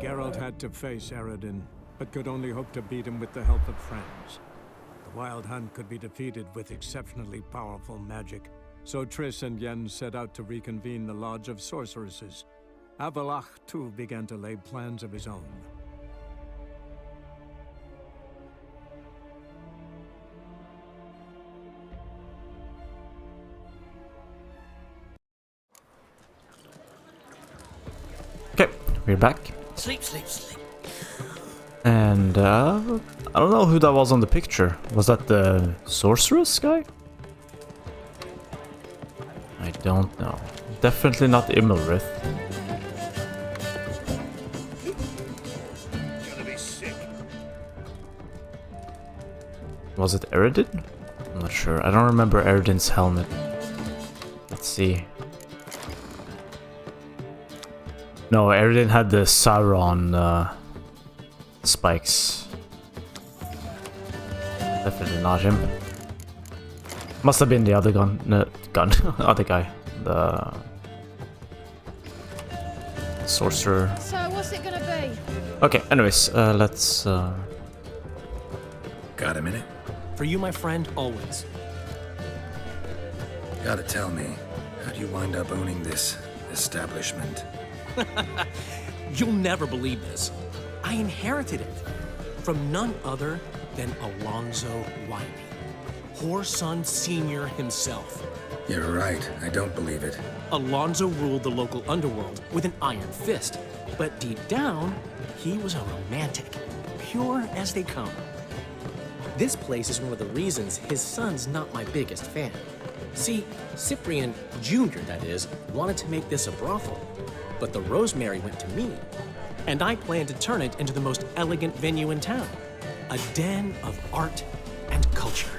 Geralt had to face Yrden, but could only hope to beat him with the help of friends. The Wild Hunt could be defeated with exceptionally powerful magic, so Triss and Yen set out to reconvene the Lodge of Sorceresses. Avallac'h, too, began to lay plans of his own. Okay, we're back. Sleep, sleep, sleep. And, I don't know who that was on the picture. Was that the sorceress guy? I don't know. Definitely not Immelrith. Gonna be sick. Was it Yrden? I'm not sure. I don't remember Yrden's helmet. Let's see. No, Yrden had the Sauron spikes. Definitely not him. Must have been the other other guy. The sorcerer. So what's it gonna be? Okay, anyways, let's Got a minute? For you, my friend, always. Gotta tell me, how'd you wind up owning this establishment? You'll never believe this. I inherited it from none other than Alonzo Wiley, Whoreson Sr. himself. You're right, I don't believe it. Alonzo ruled the local underworld with an iron fist, but deep down, he was a romantic, pure as they come. This place is one of the reasons his son's not my biggest fan. See, Cyprian Jr., that is, wanted to make this a brothel, but the Rosemary went to me, and I planned to turn it into the most elegant venue in town, a den of art and culture.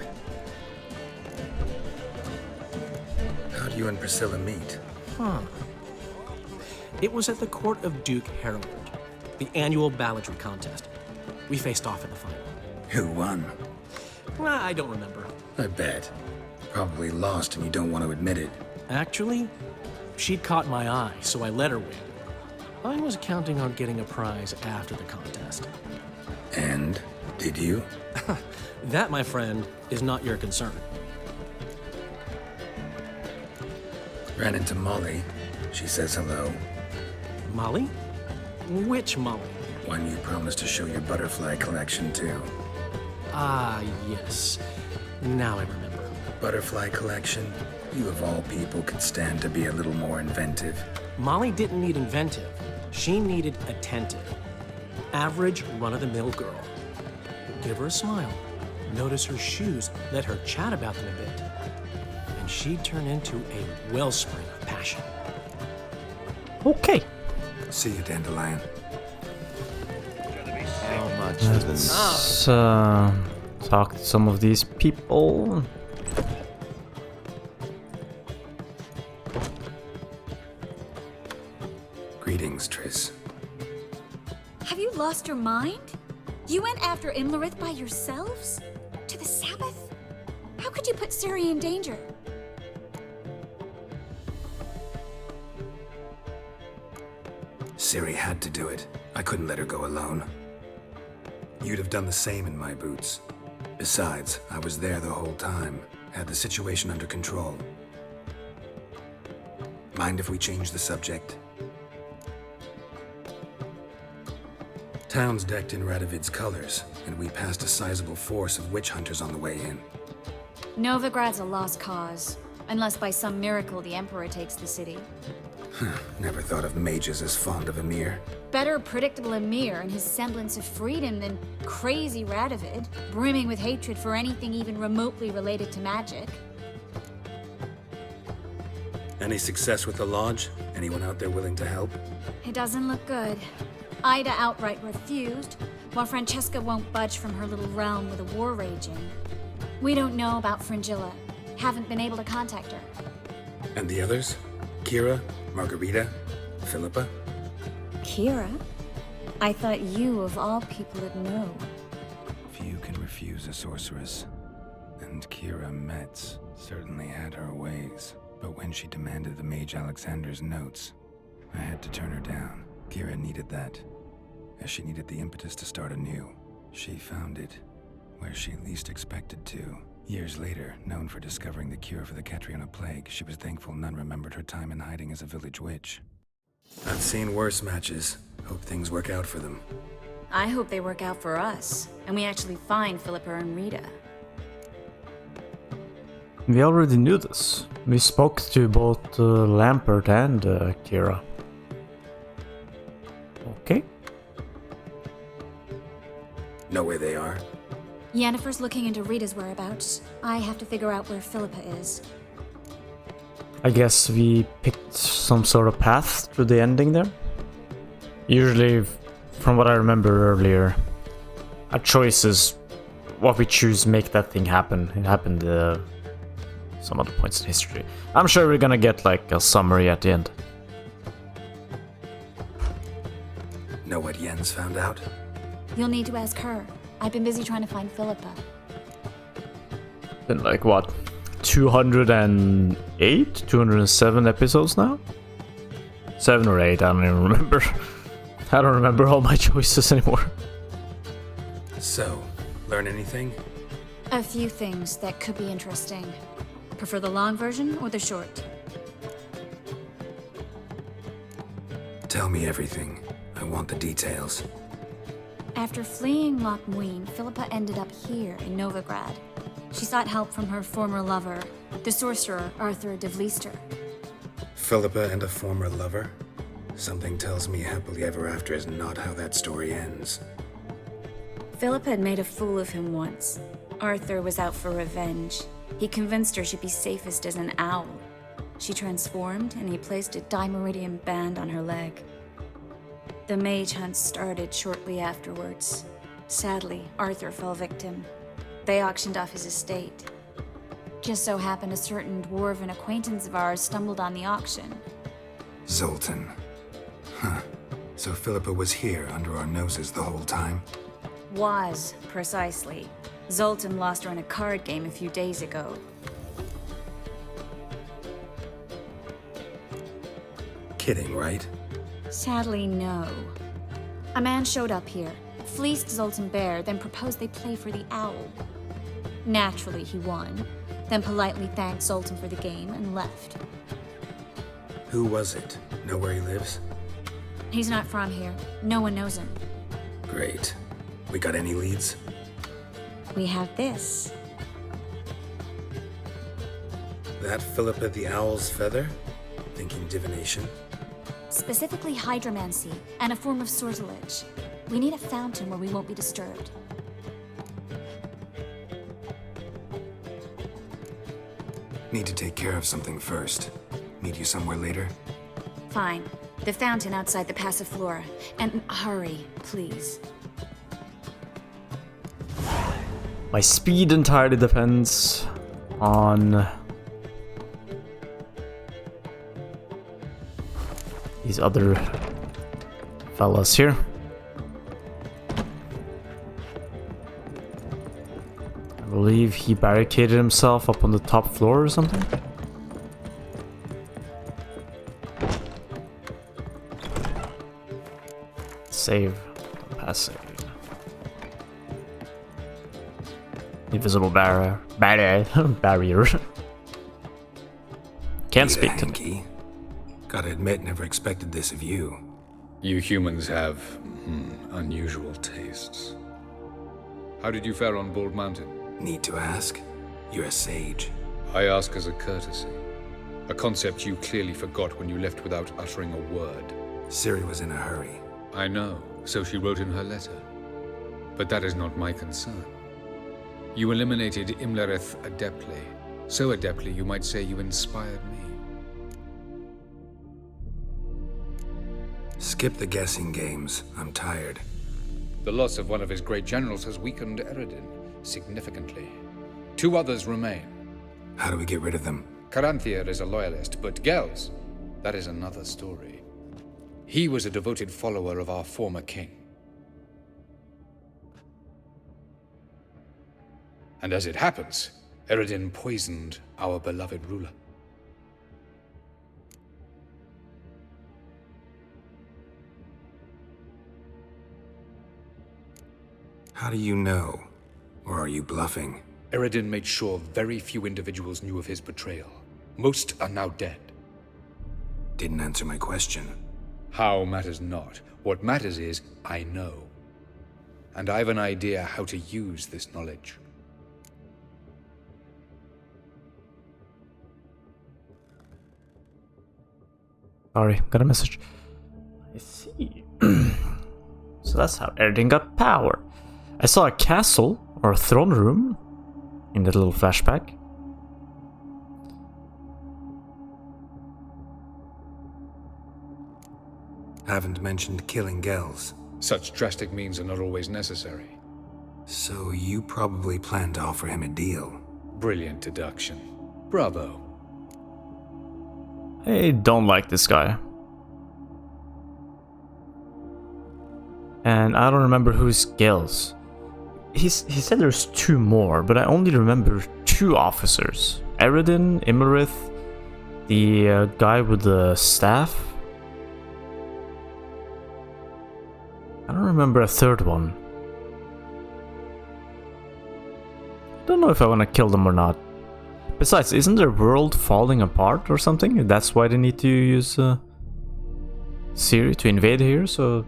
How'd you and Priscilla meet? It was at the court of Duke Harold, the annual balladry contest. We faced off in the final. Who won? I don't remember. I bet. Probably lost and you don't want to admit it. Actually, she'd caught my eye, so I let her win. I was counting on getting a prize after the contest. And? Did you? That, my friend, is not your concern. Ran into Molly. She says hello. Molly? Which Molly? One you promised to show your butterfly collection to. Ah, yes. Now I remember. Butterfly collection? You of all people could stand to be a little more inventive. Molly didn't need inventive. She needed attentive. Average, run-of-the-mill girl. Give her a smile. Notice her shoes. Let her chat about them a bit. And she'd turn into a wellspring of passion. okay. See you, Dandelion. How much has been... Let's talk to some of these people. Greetings, Triss. Have you lost your mind? You went after Imlerith by yourselves? To the Sabbath? How could you put Ciri in danger? Ciri had to do it. I couldn't let her go alone. You'd have done the same in my boots. Besides, I was there the whole time. Had the situation under control. Mind if we change the subject? Town's decked in Radovid's colors, and we passed a sizable force of witch hunters on the way in. Novigrad's a lost cause. Unless by some miracle the Emperor takes the city. Never thought of mages as fond of Emir. Better predictable Emir and his semblance of freedom than crazy Radovid, brimming with hatred for anything even remotely related to magic. Any success with the lodge? Anyone out there willing to help? It doesn't look good. Ida outright refused, while Francesca won't budge from her little realm with a war raging. We don't know about Fringilla. Haven't been able to contact her. And the others? Kira? Margarita? Philippa? Kira? I thought you, of all people, would know. Few can refuse a sorceress. And Kira Metz certainly had her ways. But when she demanded the Mage Alexander's notes, I had to turn her down. Kira needed that. as she needed the impetus to start anew. She found it where she least expected to. Years later, known for discovering the cure for the Catriona plague, she was thankful none remembered her time in hiding as a village witch. I've seen worse matches. Hope things work out for them. I hope they work out for us, and we actually find Philippa and Rita. We already knew this. We spoke to both Lampert and Kira. Okay. Know where they are? Yennefer's looking into Rita's whereabouts. I have to figure out where Philippa is. I guess we picked some sort of path to the ending there. Usually, from what I remember earlier, our choice is what we choose make that thing happen. It happened some other points in history. I'm sure we're gonna get like a summary at the end. Know what Yen's found out? You'll need to ask her. I've been busy trying to find Philippa. Been like what? 208? 207 episodes now? 7 or 8, I don't even remember. I don't remember all my choices anymore. So, learn anything? A few things that could be interesting. Prefer the long version or the short? Tell me everything. I want the details. After fleeing Loch Muin, Philippa ended up here in Novigrad. She sought help from her former lover, the sorcerer Arthur de Vlister. Philippa and a former lover? Something tells me happily ever after is not how that story ends. Philippa had made a fool of him once. Arthur was out for revenge. He convinced her she'd be safest as an owl. She transformed, and he placed a dimeridium band on her leg. The mage hunt started shortly afterwards. Sadly, Arthur fell victim. They auctioned off his estate. Just so happened a certain dwarven acquaintance of ours stumbled on the auction. Zoltan. Huh. So Philippa was here under our noses the whole time? Was, precisely. Zoltan lost her in a card game a few days ago. Kidding, right? Sadly, no. A man showed up here, fleeced Zoltan bare, then proposed they play for the owl. Naturally, he won, then politely thanked Zoltan for the game and left. Who was it? Know where he lives? He's not from here. No one knows him. Great. We got any leads? We have this. That Philippa the Owl's feather? Thinking divination? Specifically hydromancy, and a form of sortilege. We need a fountain where we won't be disturbed. Need to take care of something first. Meet you somewhere later? Fine. The fountain outside the Passiflora. And hurry, please. My speed entirely depends on these other fellas here. I believe he barricaded himself up on the top floor or something. Save. Don't pass save. Invisible barrier. Barrier. Can't speak to me. Gotta admit, never expected this of you. You humans have unusual tastes. How did you fare on Bald Mountain? Need to ask? You're a sage. I ask as a courtesy. A concept you clearly forgot when you left without uttering a word. Ciri was in a hurry. I know, so she wrote in her letter. But that is not my concern. You eliminated Imlerith adeptly. So adeptly, you might say you inspired me. Skip the guessing games. I'm tired. The loss of one of his great generals has weakened Yrden significantly. 2 others remain. How do we get rid of them? Caranthir is a loyalist, but Gels, that is another story. He was a devoted follower of our former king. And as it happens, Yrden poisoned our beloved ruler. How do you know? Or are you bluffing? Yrden made sure very few individuals knew of his betrayal. Most are now dead. Didn't answer my question. How matters not. What matters is, I know. And I've an idea how to use this knowledge. Sorry, got a message. I see. So that's how Yrden got power. I saw a castle, or a throne room, in that little flashback. Haven't mentioned killing Gels. Such drastic means are not always necessary. So you probably plan to offer him a deal. Brilliant deduction. Bravo. I don't like this guy. And I don't remember who's Gels. He said there's 2 more, but I only remember 2 officers. Yrden, Imlerith, the guy with the staff. I don't remember a 3rd one. I don't know if I want to kill them or not. Besides, isn't their world falling apart or something? That's why they need to use Ciri to invade here, so...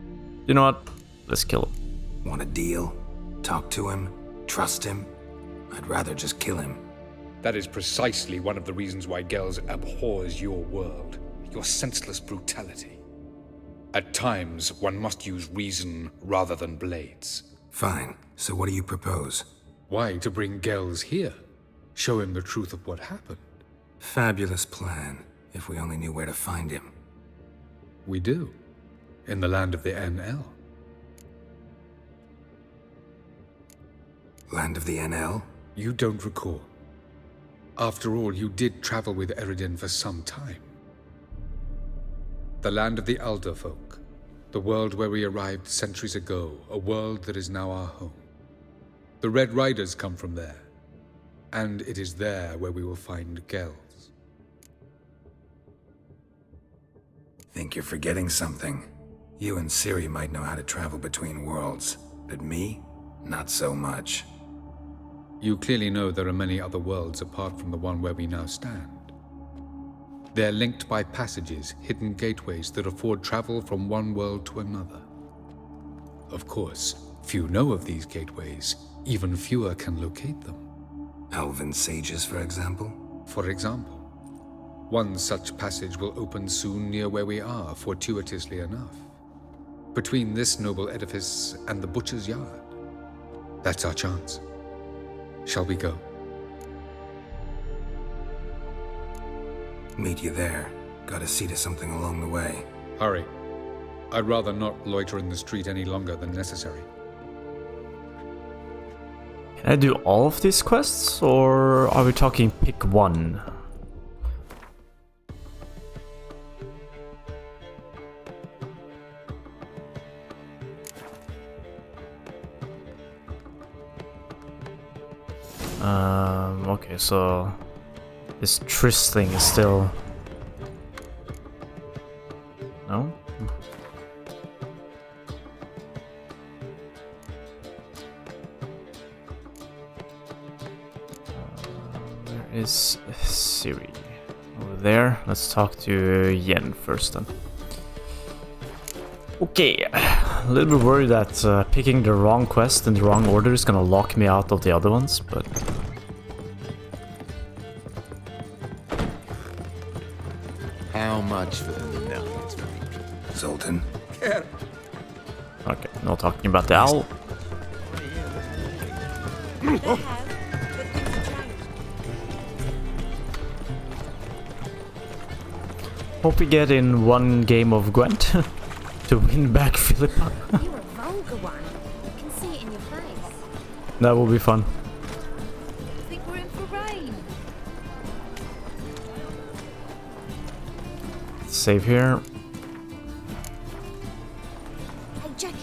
You know what? Let's kill him. Want a deal? Talk to him? Trust him? I'd rather just kill him. That is precisely one of the reasons why Gels abhors your world. Your senseless brutality. At times, one must use reason rather than blades. Fine. So what do you propose? Why to bring Gels here? Show him the truth of what happened. Fabulous plan, if we only knew where to find him. We do. In the land of the NL. Land of the NL? You don't recall. After all, you did travel with Yrden for some time. The land of the Alder folk. The world where we arrived centuries ago. A world that is now our home. The Red Riders come from there. And it is there where we will find Gels. Think you're forgetting something. You and Ciri might know how to travel between worlds, but me? Not so much. You clearly know there are many other worlds apart from the one where we now stand. They're linked by passages, hidden gateways that afford travel from one world to another. Of course, few know of these gateways. Even fewer can locate them. Elven sages, for example? For example. One such passage will open soon near where we are, fortuitously enough. Between this noble edifice and the butcher's yard. That's our chance. Shall we go? Meet you there. Gotta see to something along the way. Hurry. I'd rather not loiter in the street any longer than necessary. Can I do all of these quests, or are we talking pick one? Okay, so this Triss thing is still... No? Where is Ciri? Over there. Let's talk to Yen first then. Okay, a little bit worried that picking the wrong quest in the wrong order is gonna lock me out of the other ones, but... How much for the millions? Zoltan? Okay, no talking about the owl. Hope we get in one game of Gwent to win back Philippa. You're a vulgar one. I can see it in your face. That will be fun. I think we're in for rain. Save here. Hey, Jackie,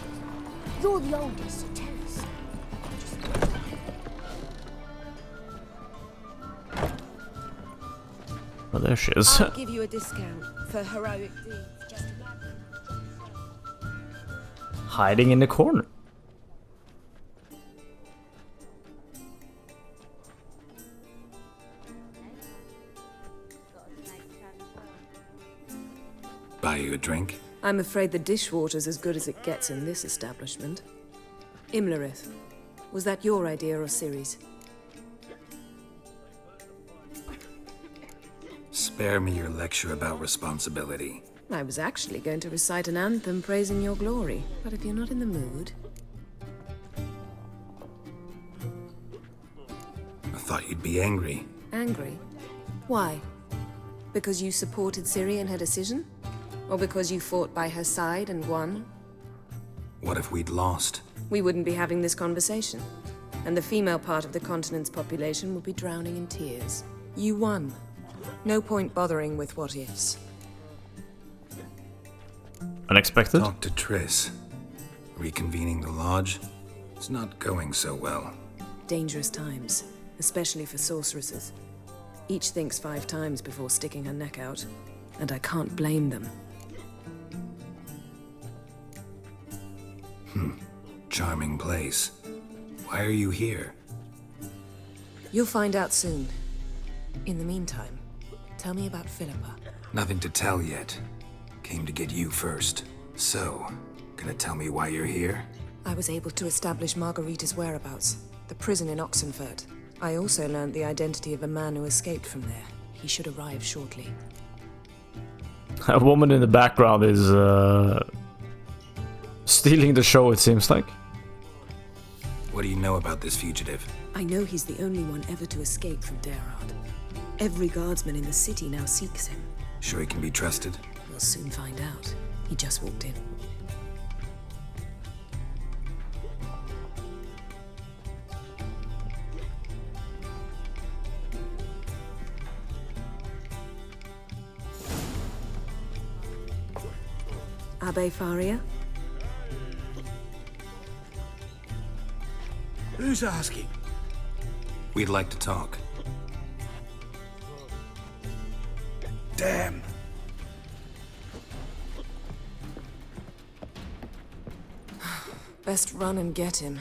you're the oldest, so tell us. Oh, there she is. I'll give you a discount for heroic deeds. Just Hiding in the corner. I'm afraid the dishwater's as good as it gets in this establishment. Imlerith, was that your idea or Ciri's? Spare me your lecture about responsibility. I was actually going to recite an anthem praising your glory, but if you're not in the mood... I thought you'd be angry. Angry? Why? Because you supported Ciri in her decision? Or because you fought by her side and won? What if we'd lost? We wouldn't be having this conversation. And the female part of the continent's population would be drowning in tears. You won. No point bothering with what-ifs. Unexpected? Talk to Triss. Reconvening the lodge? It's not going so well. Dangerous times, especially for sorceresses. Each thinks 5 times before sticking her neck out, and I can't blame them. Charming place. Why are you here? You'll find out soon. In the meantime, tell me about Philippa. Nothing to tell yet. Came to get you first. So, gonna tell me why you're here? I was able to establish Margarita's whereabouts, the prison in Oxenfurt. I also learned the identity of a man who escaped from there. He should arrive shortly. A woman in the background is stealing the show, it seems like. What do you know about this fugitive? I know he's the only one ever to escape from Aard. Every guardsman in the city now seeks him. Sure he can be trusted? We'll soon find out. He just walked in. Abbe Faria? Who's asking? We'd like to talk. Damn. Best run and get him.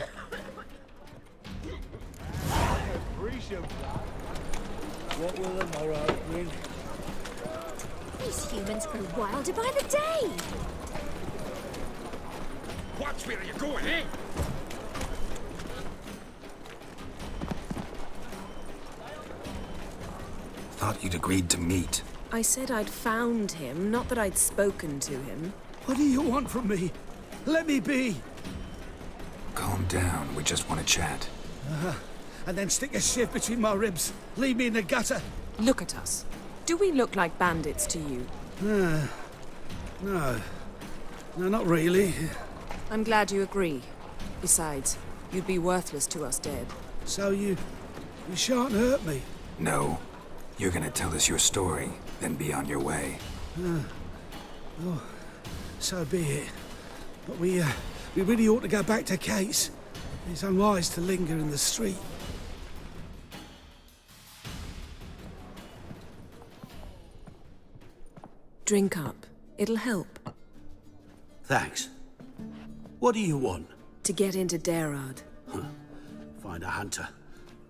What will the morrow bring? These humans grow wilder by the day. Watch where you're going, eh? Thought you'd agreed to meet. I said I'd found him, not that I'd spoken to him. What do you want from me? Let me be. Calm down, we just want to chat. And then stick a shiv between my ribs. Leave me in the gutter. Look at us. Do we look like bandits to you? No, not really. I'm glad you agree. Besides, you'd be worthless to us dead. So you shan't hurt me. No. You're gonna tell us your story, then be on your way. So be it. But we really ought to go back to Kate's. It's unwise to linger in the street. Drink up. It'll help. Thanks. What do you want? To get into Aard. Find a hunter.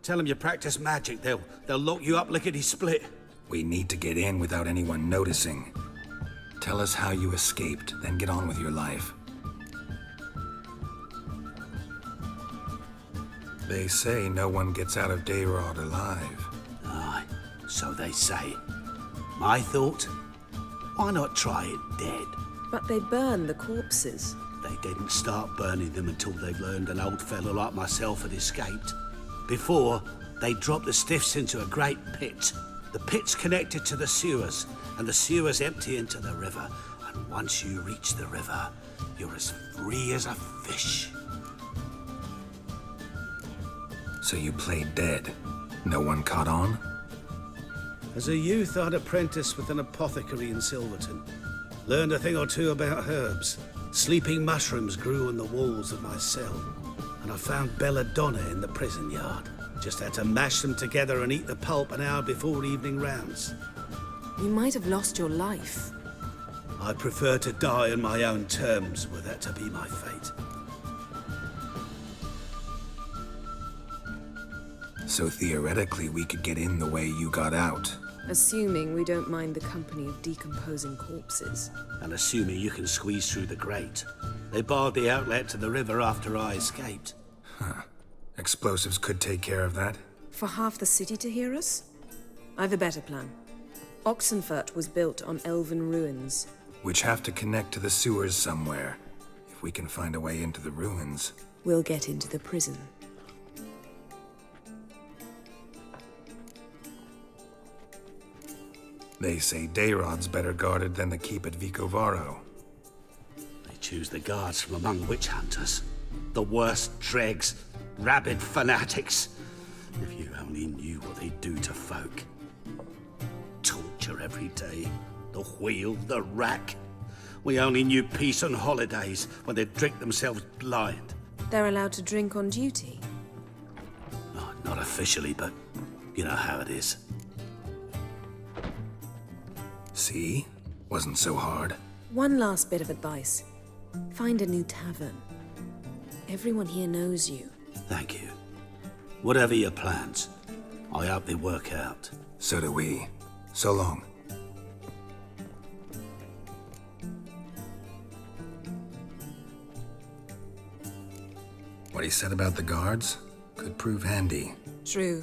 Tell them you practice magic. They'll lock you up lickety-split. We need to get in without anyone noticing. Tell us how you escaped, then get on with your life. They say no one gets out of Aard alive. Aye, so they say. My thought? Why not try it dead? But they burn the corpses. They didn't start burning them until they'd learned an old fellow like myself had escaped. Before, they dropped the stiffs into a great pit. The pit's connected to the sewers, and the sewers empty into the river. And once you reach the river, you're as free as a fish. So you played dead. No one caught on? As a youth, I'd apprenticed with an apothecary in Silverton. Learned a thing or two about herbs. Sleeping mushrooms grew on the walls of my cell. And I found belladonna in the prison yard. Just had to mash them together and eat the pulp an hour before evening rounds. You might have lost your life. I prefer to die on my own terms, were that to be my fate. So theoretically, we could get in the way you got out. Assuming we don't mind the company of decomposing corpses. And assuming you can squeeze through the grate. They barred the outlet to the river after I escaped. Huh. Explosives could take care of that. For half the city to hear us? I've a better plan. Oxenfurt was built on elven ruins. Which have to connect to the sewers somewhere. If we can find a way into the ruins. We'll get into the prison. They say Dayrod's better guarded than the keep at Vicovaro. They choose the guards from among witch hunters. The worst dregs, rabid fanatics. If you only knew what they do to folk. Torture every day. The wheel, the rack. We only knew peace on holidays when they'd drink themselves blind. They're allowed to drink on duty? Oh, not officially, but you know how it is. See? Wasn't so hard. One last bit of advice. Find a new tavern. Everyone here knows you. Thank you. Whatever your plans, I hope they work out. So do we. So long. What he said about the guards could prove handy. True.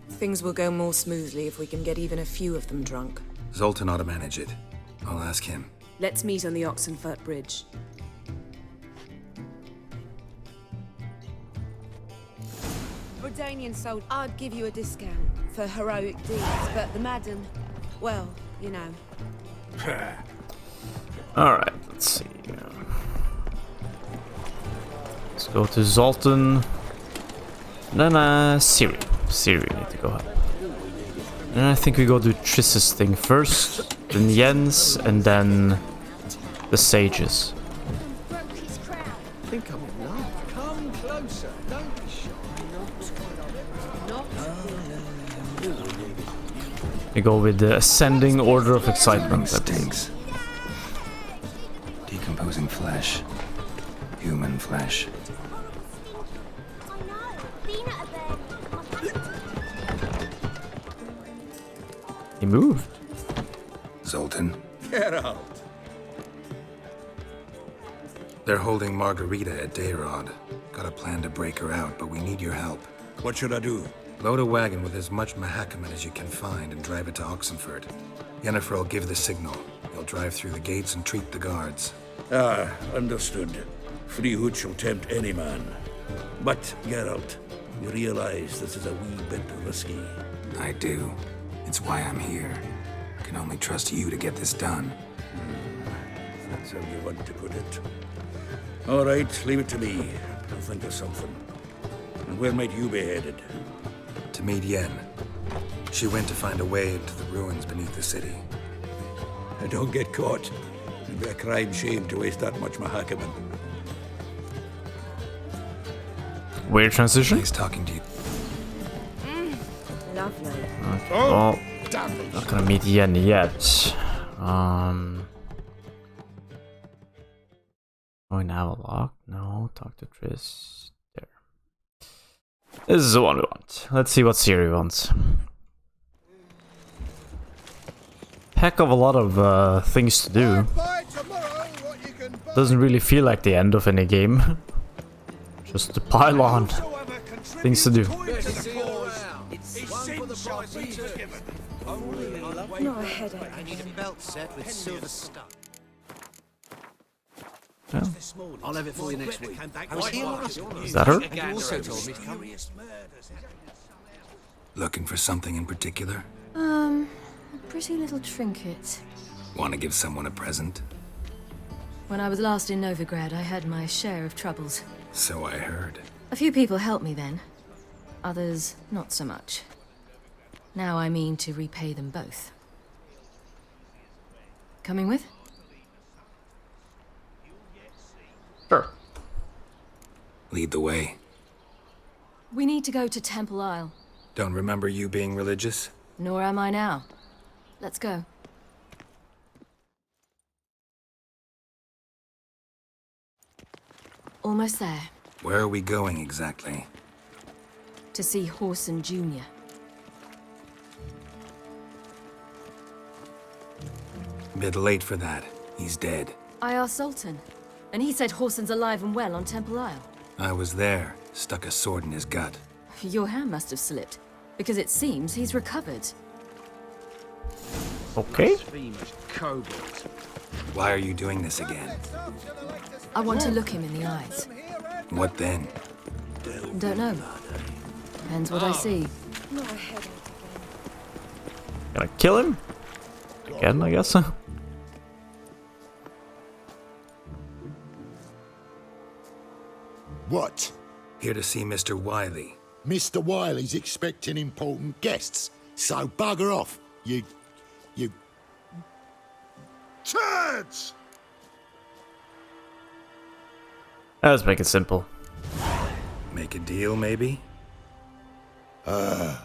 Things will go more smoothly if we can get even a few of them drunk. Zoltan ought to manage it. I'll ask him. Let's meet on the Oxenfurt Bridge. Redanian sold. I'd give you a discount for heroic deeds, but the madam, well, you know. Alright, let's see. Let's go to Zoltan. Then Ciri. Ciri, we need to go ahead. And I think we go do Triss's thing first, then Jens, and then the sages. Think I'm in love. Come closer. Don't be shy. We go with the ascending order of excitement. Stinks. Decomposing flesh. Human flesh. He moved. Zoltan. Geralt. They're holding Margarita at Dayrod. Got a plan to break her out, but we need your help. What should I do? Load a wagon with as much Mahakaman as you can find and drive it to Oxenfurt. Yennefer will give the signal. He'll drive through the gates and treat the guards. Ah, understood. Freehood shall tempt any man. But, Geralt, you realize this is a wee bit risky. I do. It's why I'm here. I can only trust you to get this done. That's how you want to put it. All right, leave it to me. I'll think of something. And where might you be headed? To meet Yen. She went to find a way into the ruins beneath the city. Don't get caught. It'd be a crime shame to waste that much Mahakaman. Weird transition. Nice talking to you. Lovely. Okay, well, not gonna meet Yen yet. Going to have a lock? No, talk to Triss. There. This is the one we want. Let's see what Ciri wants. Heck of a lot of things to do. Doesn't really feel like the end of any game. Just to pile on things to do. Not a headache. I need a belt set with silver stuff. Yeah. I'll have it for you next week. I was here last week. Is that her? And you also told me to come. Looking for something in particular? A pretty little trinket. Want to give someone a present? When I was last in Novigrad, I had my share of troubles. So I heard. A few people helped me then. Others, not so much. Now I mean to repay them both. Coming with? Sure. Lead the way. We need to go to Temple Isle. Don't remember you being religious? Nor am I now. Let's go. Almost there. Where are we going exactly? To see Horson Jr. Bit late for that. He's dead. I asked Sultan, and he said Whoreson's alive and well on Temple Isle. I was there. Stuck a sword in his gut. Your hand must have slipped, because it seems he's recovered. Okay. Why are you doing this again? I want to look him in the eyes. What then? Don't know. Depends what I see. Not a headache again. Gonna kill him? Again, I guess. What? Here to see Mr. Wiley. Mr. Wiley's expecting important guests, so bugger off, you... Turds! Let's make it simple. Make a deal, maybe? Yeah.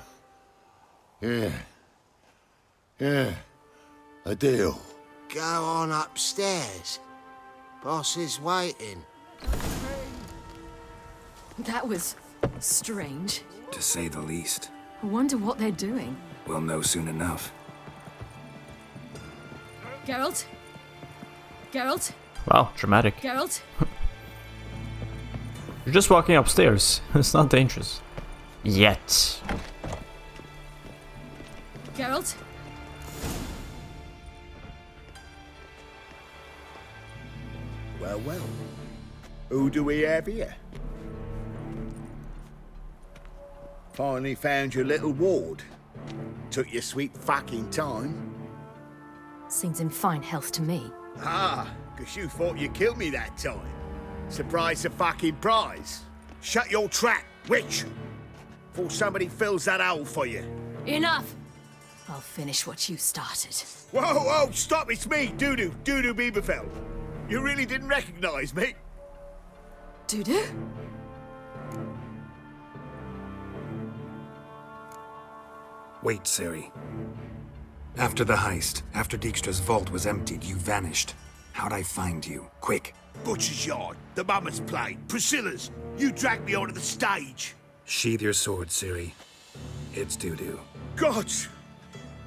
Yeah. A deal. Go on upstairs. Boss is waiting. That was strange. To say the least. I wonder what they're doing. We'll know soon enough. Geralt? Geralt? Wow, dramatic. Geralt? You're just walking upstairs. It's not dangerous. Yet. Geralt? Well, well. Who do we have here? Finally found your little ward. Took your sweet fucking time. Seems in fine health to me. Ah, 'cause you thought you killed me that time. Surprise the fucking prize. Shut your trap, witch! Before somebody fills that hole for you. Enough! I'll finish what you started. Whoa, whoa, stop, it's me, Dudu Bieberfeld. You really didn't recognize me? Dudu? Wait, Ciri. After the heist, after Dijkstra's vault was emptied, you vanished. How'd I find you? Quick. Butcher's Yard, the Mama's Plate, Priscilla's. You dragged me onto the stage. Sheathe your sword, Ciri. It's Dudu. God,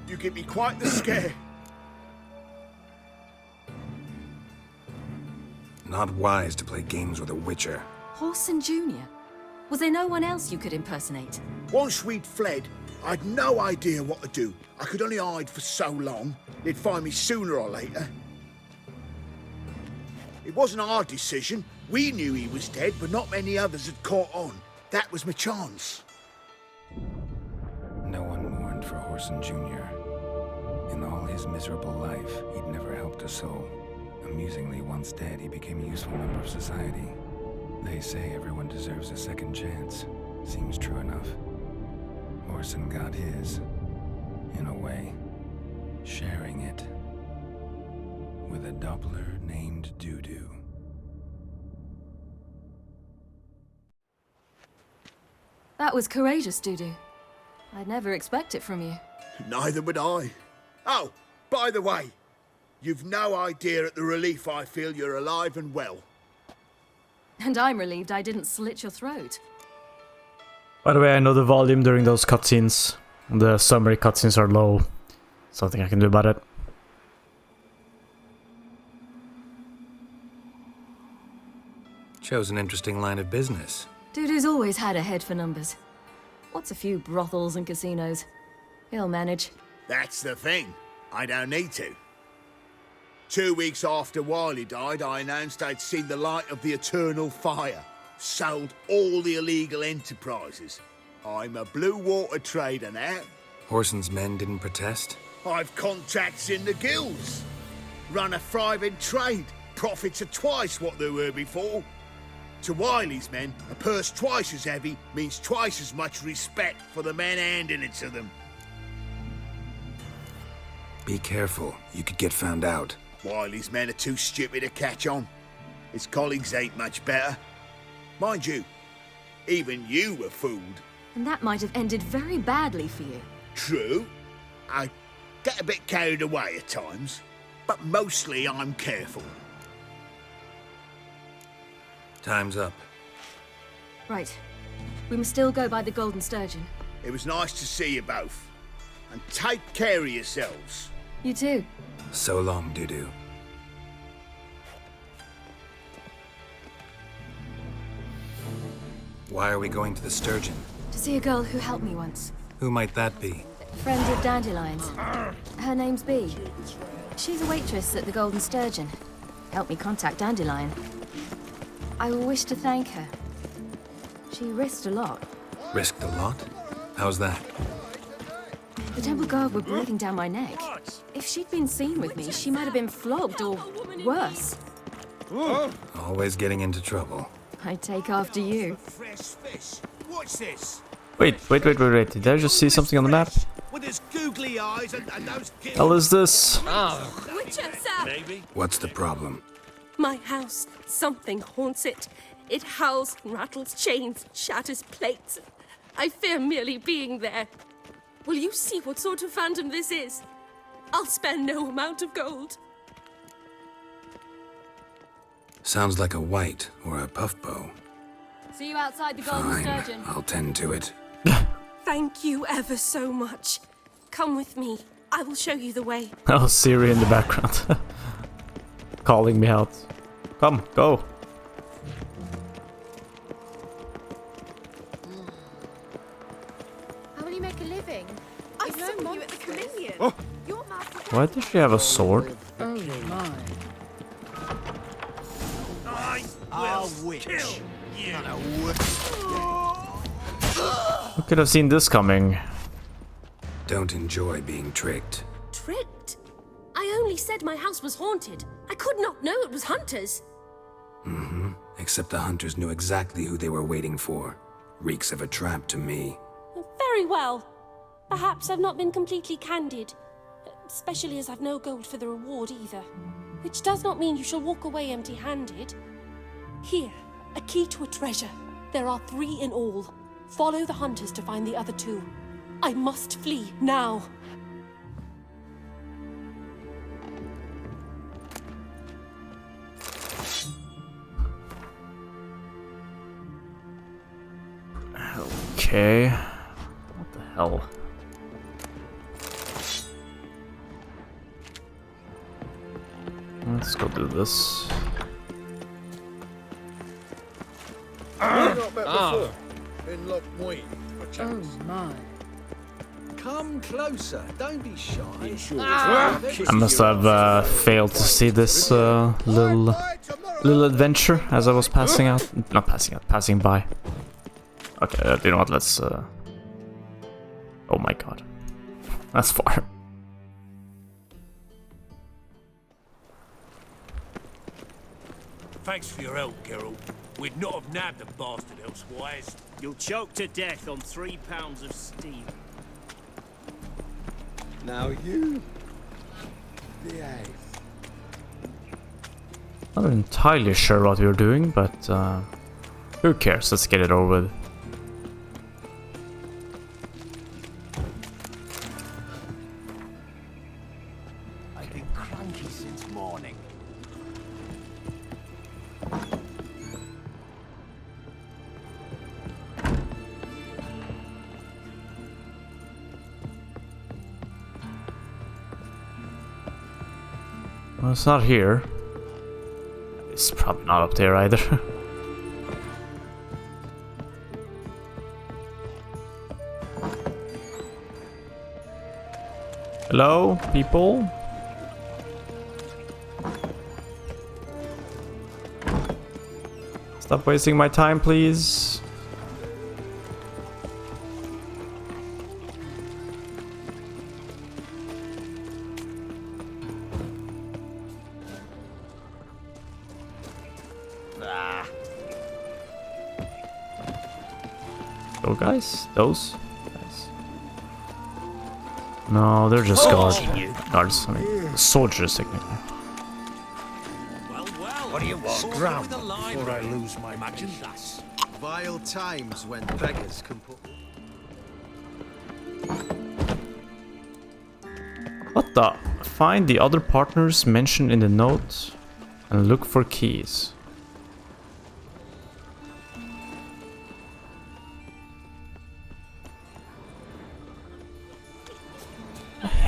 you give me quite the scare. Not wise to play games with a witcher. Whoreson Jr.? Was there no one else you could impersonate? Once we'd fled, I'd no idea what to do. I could only hide for so long. They'd find me sooner or later. It wasn't our decision. We knew he was dead, but not many others had caught on. That was my chance. No one mourned for Whoreson Jr. In all his miserable life, he'd never helped a soul. Amusingly, once dead, he became a useful member of society. They say everyone deserves a second chance. Seems true enough. Whoreson got his, in a way, sharing it with a Doppler named Dudu. That was courageous, Dudu. I'd never expect it from you. Neither would I. Oh, by the way, you've no idea at the relief I feel you're alive and well. And I'm relieved I didn't slit your throat. By the way, I know the volume during those cutscenes. The summary cutscenes are low. Something I can do about it. Chose an interesting line of business. Dudu's always had a head for numbers. What's a few brothels and casinos? He'll manage. That's the thing. I don't need to. 2 weeks after Wiley died, I announced I'd seen the light of the eternal fire. Sold all the illegal enterprises. I'm a blue water trader now. Whoreson's men didn't protest? I've contacts in the guilds. Run a thriving trade. Profits are twice what they were before. To Wiley's men, a purse twice as heavy means twice as much respect for the men handing it to them. Be careful. You could get found out. Wiley's men are too stupid to catch on. His colleagues ain't much better. Mind you, even you were fooled. And that might have ended very badly for you. True. I get a bit carried away at times, but mostly I'm careful. Time's up. Right. We must still go by the Golden Sturgeon. It was nice to see you both. And take care of yourselves. You too. So long, Dudu. Why are we going to the Sturgeon? To see a girl who helped me once. Who might that be? Friend of Dandelion's. Her name's Bee. She's a waitress at the Golden Sturgeon. Helped me contact Dandelion. I wish to thank her. She risked a lot. Risked a lot? How's that? The temple guard were breathing down my neck. If she'd been seen with me, she might have been flogged or worse. Always getting into trouble. I take after you. Fresh fish. What's this? Wait. Did I just see something on the map? With his googly eyes and those gills. Hell is this? Witcher, sir! Maybe. What's the problem? My house. Something haunts it. It howls, rattles chains, shatters plates. I fear merely being there. Will you see what sort of phantom this is? I'll spare no amount of gold. Sounds like a white or a puff bow. See you outside the Golden Fine, Sturgeon. I'll tend to it. Thank you ever so much. Come with me. I will show you the way. Oh, Ciri in the background. Calling me out. Come, go. How will you make a living? I saw you at the Communion. Oh. Your master. Why does she have a sword? Oh my. I'll kill you. Who could have seen this coming? Don't enjoy being tricked. Tricked? I only said my house was haunted. I could not know it was hunters. Mm-hmm. Except the hunters knew exactly who they were waiting for. Reeks of a trap to me. Very well. Perhaps I've not been completely candid. Especially as I've no gold for the reward either. Which does not mean you shall walk away empty-handed. Here, a key to a treasure. There are 3 in all. Follow the hunters to find the other 2. I must flee now. Okay. What the hell? Let's go do this. Not met before. In Loch Moy, perchance. Oh my. Come closer. Don't be shy. I must have failed to see this little adventure as I was passing out. Not passing out, passing by. Okay, you know what? Let's. Oh my god, that's far. Thanks for your help, Geralt. We'd not have nabbed the bastard elsewise. You'll choke to death on 3 pounds of steam. Now you behave. Not entirely sure what we were doing, but who cares? Let's get it over with. I've been cranky since morning. Well, it's not here. It's probably not up there either. Hello, people? Stop wasting my time, please. Those guys? Those guys? No, they're just guards. I mean, soldiers, technically. What do you want? Ground before I lose my imaginations. Vile times when beggars can put... What the? Find the other partners mentioned in the note and look for keys.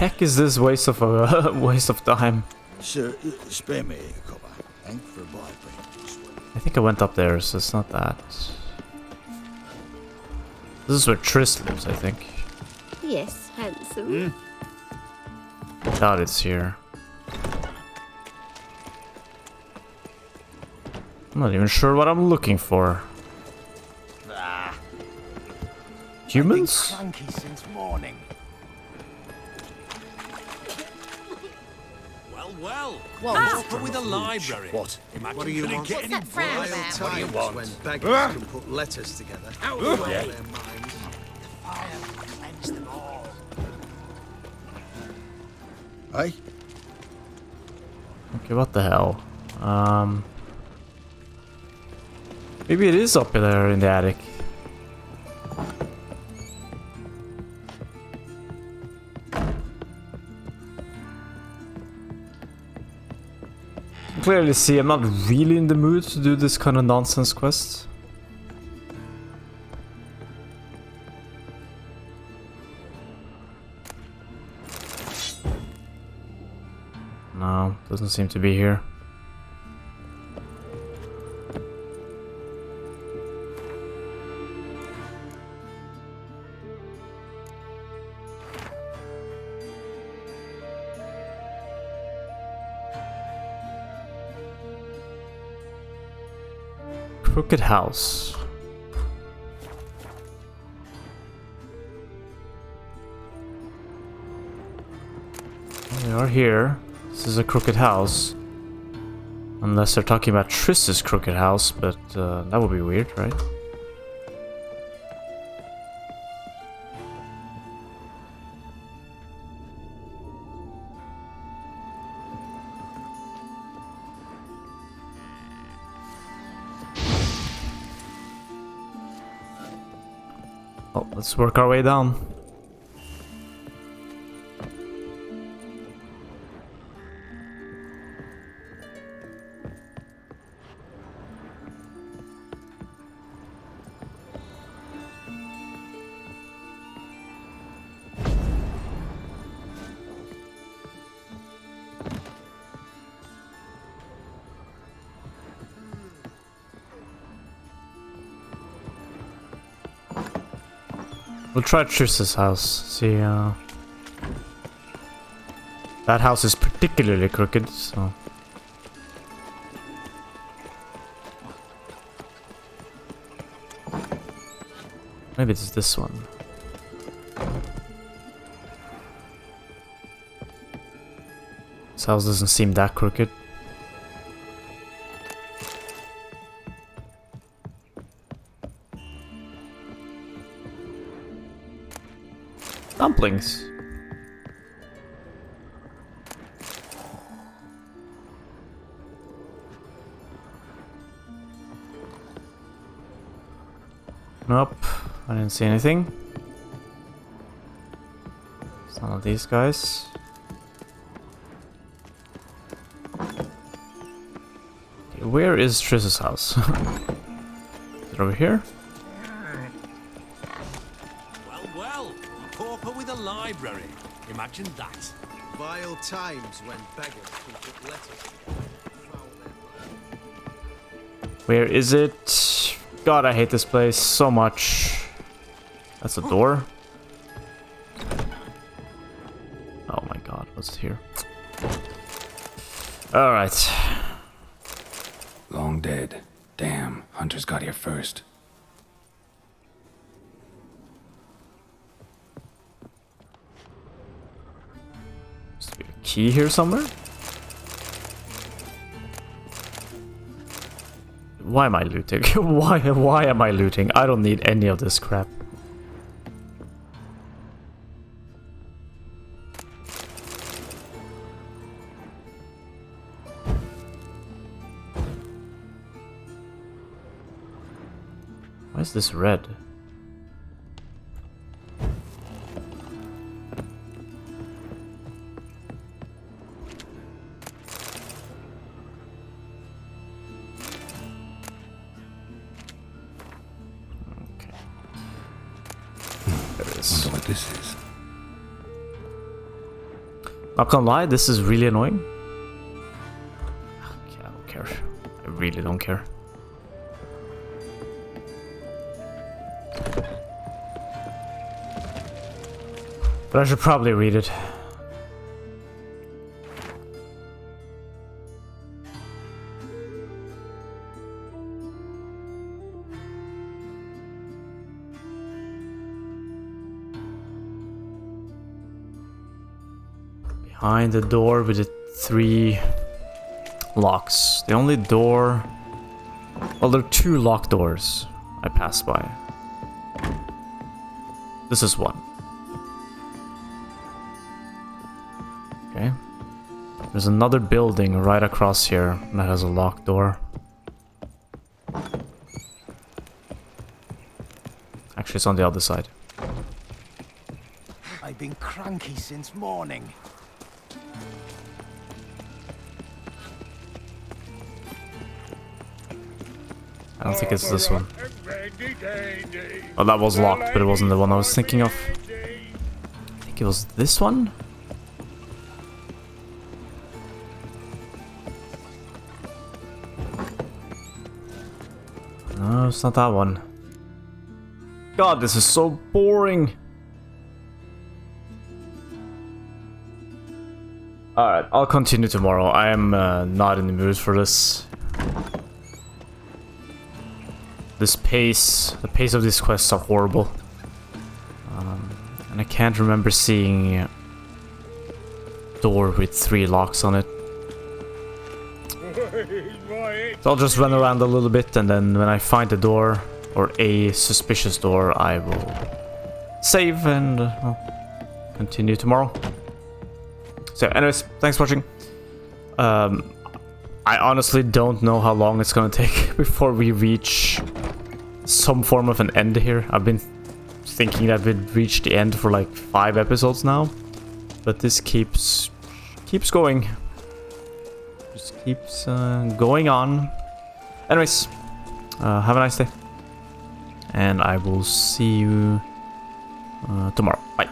heck is this waste of a waste of time? Sir, spare me a copper. Thank for a bite, please. I think I went up there, so it's not that. This is where Triss lives, I think. Yes, handsome. Doubt it's here. I'm not even sure what I'm looking for. Humans? I've been cranky since morning. Well. What? With a library. What? Imagine What do you want? getting What's that frown involved. about? What do you want? When beggars can put letters together. Out of the way. Their minds. Fire cleanse them all. Hey? Okay, what the hell? Maybe it is up there in the attic. Clearly see I'm not really in the mood to do this kind of nonsense quest. No, doesn't seem to be here. Crooked House. We are here. This is a crooked house. Unless they're talking about Triss's crooked house, but that would be weird, right? Well, let's work our way down. We'll try Triss's house. See, that house is particularly crooked, so. Maybe it's this one. This house doesn't seem that crooked. Dumplings. Nope, I didn't see anything. It's none of these guys. Okay, where is Triss's house? Is it over here? Well. A pauper with a library. Imagine that. Vile times when beggars can put letters together. Where is it? God, I hate this place so much. That's a door. Oh my god, what's here? Alright. Long dead. Damn, Hunter's got here first. Must be a key here somewhere? Why am I looting? Why am I looting? I don't need any of this crap. Why is this red? Wonder what this is. Not gonna lie, this is really annoying. Okay, I don't care. I really don't care. But I should probably read it. Behind the door with the 3 locks. The only door... Well, there are 2 locked doors I passed by. This is one. Okay. There's another building right across here that has a locked door. Actually, it's on the other side. I've been cranky since morning. I don't think it's this one. Oh, that was locked, but it wasn't the one I was thinking of. I think it was this one? No, it's not that one. God, this is so boring. Alright, I'll continue tomorrow. I am not in the mood for this. The pace of these quests are horrible. And I can't remember seeing a door with 3 locks on it. So I'll just run around a little bit, and then when I find a door, or a suspicious door, I will save and continue tomorrow. So anyways, thanks for watching. I honestly don't know how long it's gonna take before we reach some form of an end here. I've been thinking that we'd reach the end for like 5 episodes now, but this keeps going. Just keeps going on. Anyways, have a nice day, and I will see you tomorrow. Bye.